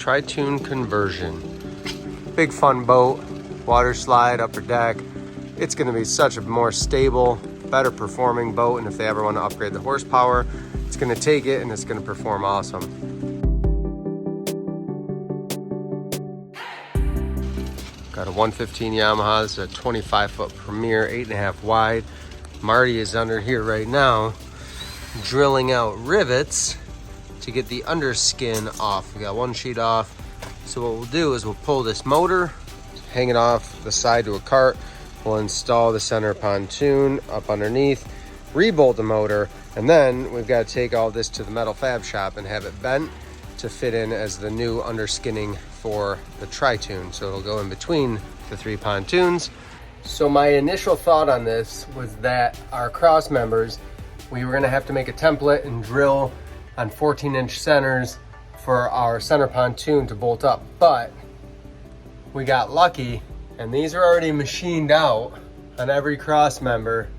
Tritoon Conversion. Big fun boat, water slide, upper deck. It's gonna be such a more stable, better performing boat, and if they ever want to upgrade the horsepower, it's gonna take it and it's gonna perform awesome. Got a 115 Yamaha, this is a 25-foot Premier, 8.5 wide. Marty is under here right now, drilling out rivets to get the underskin off. We got one sheet off. So what we'll do is we'll pull this motor, hang it off the side to a cart. We'll install the center pontoon up underneath, rebolt the motor, and then we've got to take all this to the metal fab shop and have it bent to fit in as the new underskinning for the Tritoon. So it'll go in between the three pontoons. So my initial thought on this was that our cross members, we were gonna have to make a template and drill on 14-inch centers for our center pontoon to bolt up. But we got lucky and these are already machined out on every cross member.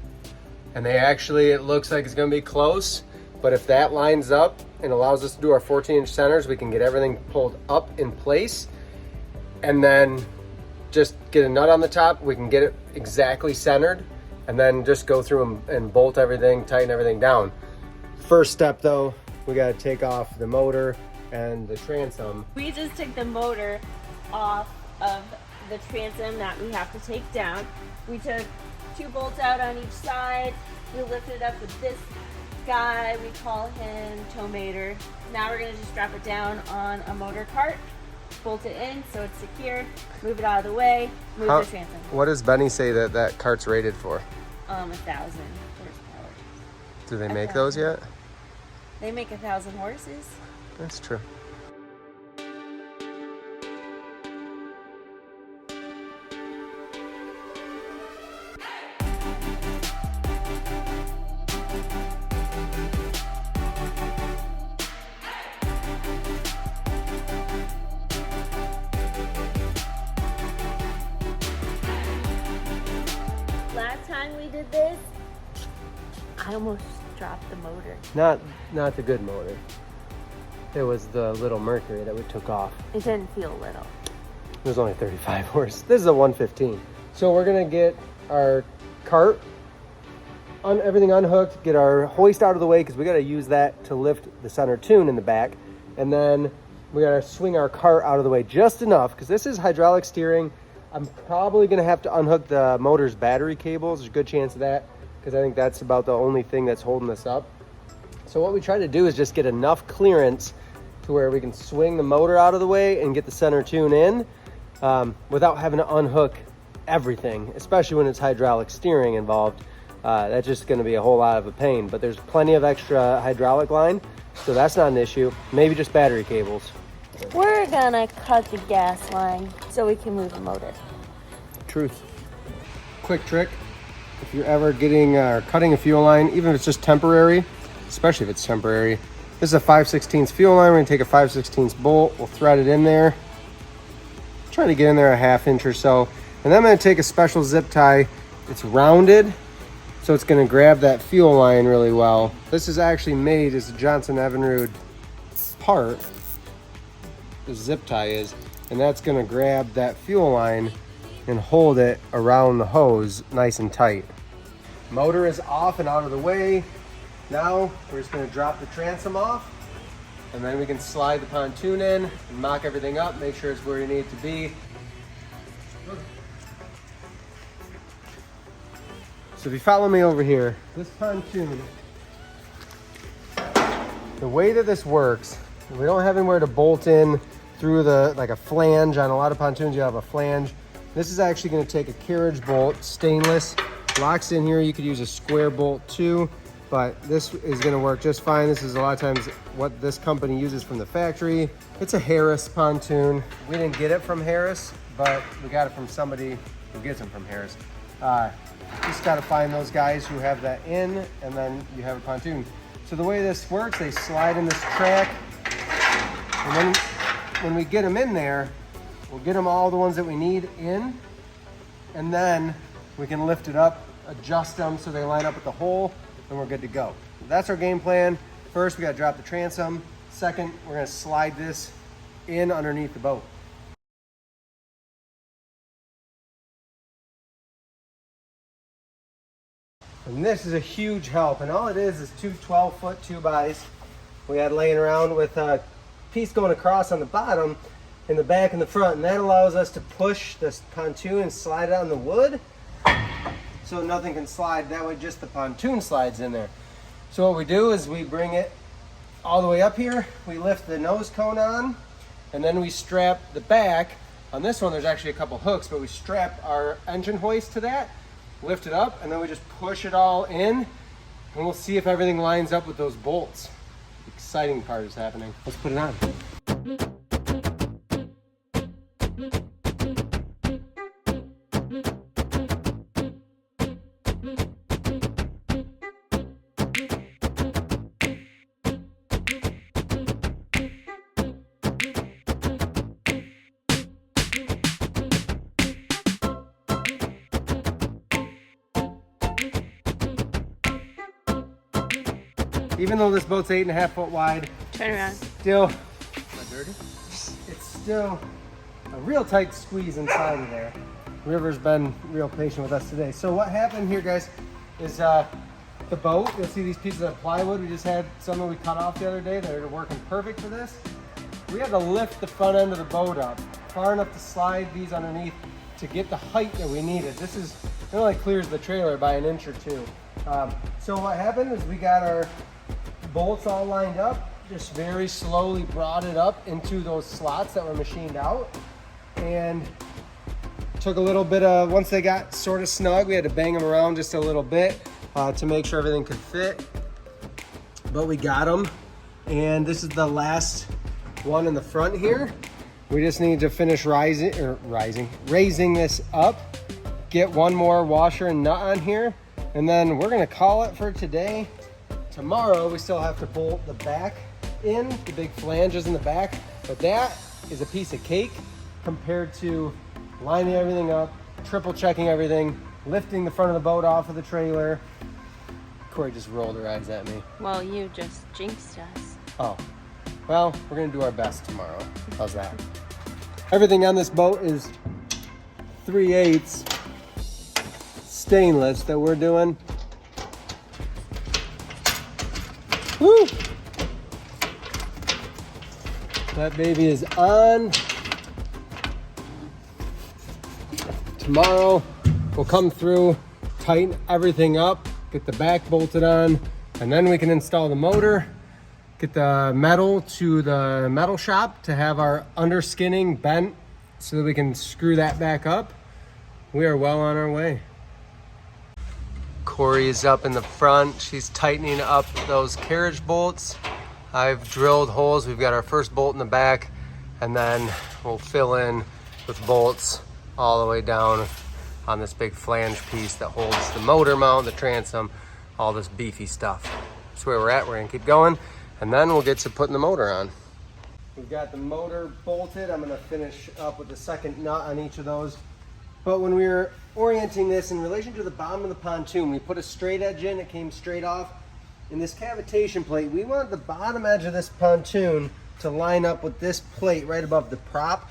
And they actually, it looks like it's gonna be close, but if that lines up and allows us to do our 14-inch centers, we can get everything pulled up in place and then just get a nut on the top. We can get it exactly centered and then just go through and bolt everything, tighten everything down. First step though, we gotta take off the motor and the transom. We just took the motor off of the transom that we have to take down. We took 2 bolts out on each side. We lifted it up with this guy, we call him Tomater. Now we're gonna just drop it down on a motor cart, bolt it in so it's secure, move it out of the way, move the transom. What does Benny say that cart's rated for? 1,000 horsepower. Do they make those yet? They make 1,000 horses. That's true. Last time we did this, I almost dropped the motor. Not the good motor. It was the little Mercury that we took off. It didn't feel little. It was only 35 horse. This is a 115. So we're gonna get our cart, everything unhooked, get our hoist out of the way because we gotta use that to lift the center tune in the back. And then we gotta swing our cart out of the way just enough because this is hydraulic steering. I'm probably gonna have to unhook the motor's battery cables. There's a good chance of that because I think that's about the only thing that's holding this up. So what we try to do is just get enough clearance to where we can swing the motor out of the way and get the center tune in without having to unhook everything, especially when it's hydraulic steering involved. That's just gonna be a whole lot of a pain, but there's plenty of extra hydraulic line, so that's not an issue. Maybe just battery cables. We're gonna cut the gas line so we can move the motor. Truth. Quick trick, if you're ever getting or cutting a fuel line, even if it's just temporary, especially if it's temporary, this is a 5/16 fuel line. We're gonna take a 5/16 bolt, we'll thread it in there. Try to get in there a 1/2 inch or so. And then I'm gonna take a special zip tie. It's rounded, so it's gonna grab that fuel line really well. This is actually made as a Johnson Evinrude part, the zip tie is, and that's gonna grab that fuel line and hold it around the hose nice and tight. Motor is off and out of the way. Now we're just gonna drop the transom off and then we can slide the pontoon in and mock everything up, make sure it's where you need it to be. So if you follow me over here, this pontoon, the way that this works, we don't have anywhere to bolt in through like a flange. On a lot of pontoons, you have a flange. This is actually gonna take a carriage bolt, stainless, locks in here. You could use a square bolt too, but this is gonna work just fine. This is a lot of times what this company uses from the factory. It's a Harris pontoon. We didn't get it from Harris, but we got it from somebody who gets them from Harris. Just gotta find those guys who have that in, and then you have a pontoon. So the way this works, they slide in this track, and then when we get them in there, we'll get them all the ones that we need in, and then we can lift it up, adjust them so they line up with the hole, and we're good to go. That's our game plan. First, we gotta drop the transom. Second, we're gonna slide this in underneath the boat. And this is a huge help, and all it is 2 12-foot 2x we had laying around with a piece going across on the bottom in the back and the front, and that allows us to push this pontoon and slide it on the wood so nothing can slide. That way just the pontoon slides in there. So what we do is we bring it all the way up here, we lift the nose cone on, and then we strap the back. On this one there's actually a couple hooks, but we strap our engine hoist to that, lift it up, and then we just push it all in, and we'll see if everything lines up with those bolts. The exciting part is happening. Let's put it on. Even though this boat's 8.5 foot wide, turn around. Still, am I dirty? It's still a real tight squeeze inside of there. River's been real patient with us today. So what happened here, guys, is the boat, you'll see these pieces of plywood. We just had some that we cut off the other day that are working perfect for this. We had to lift the front end of the boat up far enough to slide these underneath to get the height that we needed. This is, it only clears the trailer by 1 inch or 2. So what happened is we got our bolts all lined up, just very slowly brought it up into those slots that were machined out, and took a little bit of, once they got sort of snug, we had to bang them around just a little bit to make sure everything could fit, but we got them. And this is the last one in the front here. We just need to finish raising this up, get one more washer and nut on here, and then we're gonna call it for today. Tomorrow we still have to bolt the back in, the big flanges in the back, but that is a piece of cake compared to lining everything up, triple checking everything, lifting the front of the boat off of the trailer. Corey just rolled her eyes at me. Well, you just jinxed us. Oh, well, we're gonna do our best tomorrow. How's that? Everything on this boat is 3/8 stainless that we're doing. Woo! That baby is on. Tomorrow we'll come through, tighten everything up, get the back bolted on, and then we can install the motor, get the metal to the metal shop to have our underskinning bent so that we can screw that back up. We are well on our way. Corey is up in the front. She's tightening up those carriage bolts. I've drilled holes. We've got our first bolt in the back, and then we'll fill in with bolts all the way down on this big flange piece that holds the motor mount, the transom, all this beefy stuff. That's where we're at. We're gonna keep going, and then we'll get to putting the motor on. We've got the motor bolted. I'm gonna finish up with the second nut on each of those. But when we were orienting this in relation to the bottom of the pontoon, we put a straight edge in, it came straight off. In this cavitation plate, we want the bottom edge of this pontoon to line up with this plate right above the prop.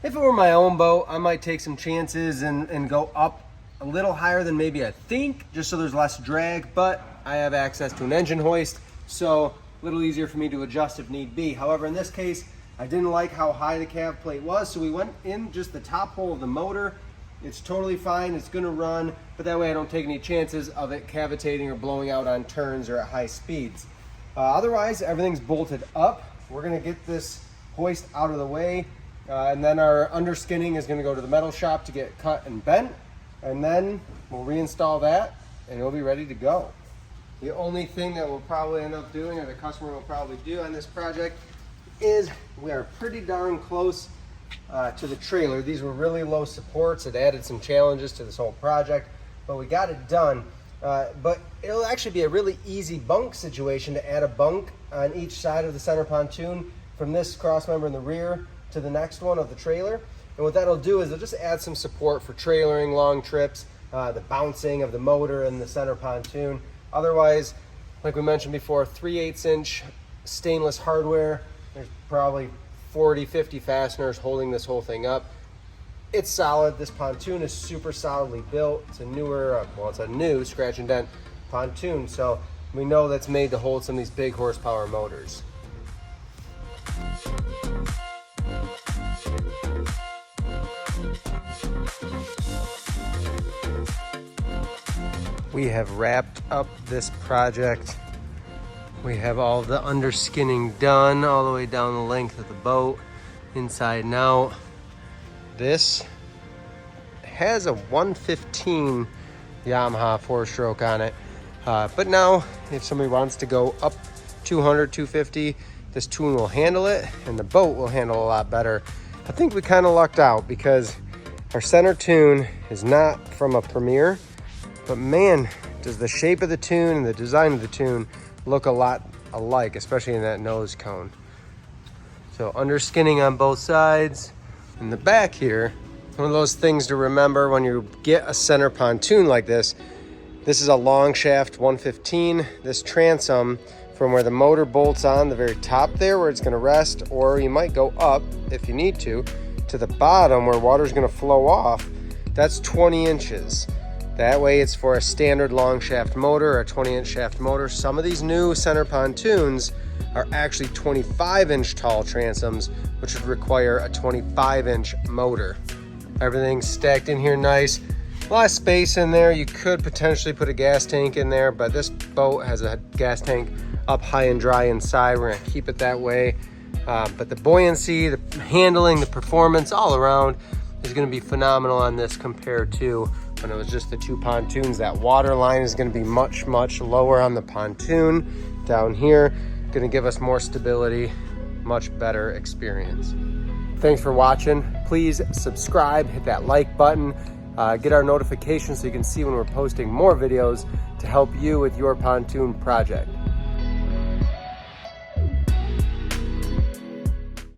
If it were my own boat, I might take some chances and go up a little higher than maybe I think, just so there's less drag, but I have access to an engine hoist, so a little easier for me to adjust if need be. However, in this case, I didn't like how high the cav plate was, so we went in just the top hole of the motor. It's totally fine, it's gonna run, but that way I don't take any chances of it cavitating or blowing out on turns or at high speeds. Otherwise, everything's bolted up. We're gonna get this hoist out of the way, and then our underskinning is gonna go to the metal shop to get cut and bent, and then we'll reinstall that, and it'll be ready to go. The only thing that we'll probably end up doing, or the customer will probably do on this project, is we are pretty darn close to the trailer. These were really low supports. It added some challenges to this whole project, but we got it done. But it'll actually be a really easy bunk situation to add a bunk on each side of the center pontoon from this cross member in the rear to the next one of the trailer. And what that'll do is it'll just add some support for trailering long trips, the bouncing of the motor in the center pontoon. Otherwise, like we mentioned before, 3/8 inch stainless hardware. There's probably 40, 50 fasteners holding this whole thing up. It's solid. This pontoon is super solidly built. It's a newer, well, it's a new scratch and dent pontoon, so we know that's made to hold some of these big horsepower motors. We have wrapped up this project. We have all the underskinning done all the way down the length of the boat, inside and out. This has a 115 Yamaha 4-stroke on it. But now, if somebody wants to go up 200, 250, this tune will handle it, and the boat will handle a lot better. I think we kind of lucked out because our center tune is not from a Premier, but man, does the shape of the tune and the design of the tune look a lot alike, especially in that nose cone. So underskinning on both sides. In the back here, one of those things to remember when you get a center pontoon like this, this is a long shaft 115. This transom from where the motor bolts on the very top there where it's going to rest, or you might go up if you need to the bottom where water's going to flow off, that's 20 inches. That way it's for a standard long shaft motor or a 20-inch shaft motor. Some of these new center pontoons are actually 25-inch tall transoms, which would require a 25-inch motor. Everything's stacked in here nice. A lot of space in there. You could potentially put a gas tank in there, but this boat has a gas tank up high and dry inside. We're gonna keep it that way. But the buoyancy, the handling, the performance all around is gonna be phenomenal on this compared to when it was just the two pontoons. That water line is gonna be much, much lower on the pontoon down here. Gonna give us more stability, much better experience. Thanks for watching. Please subscribe, hit that like button, get our notifications so you can see when we're posting more videos to help you with your pontoon project.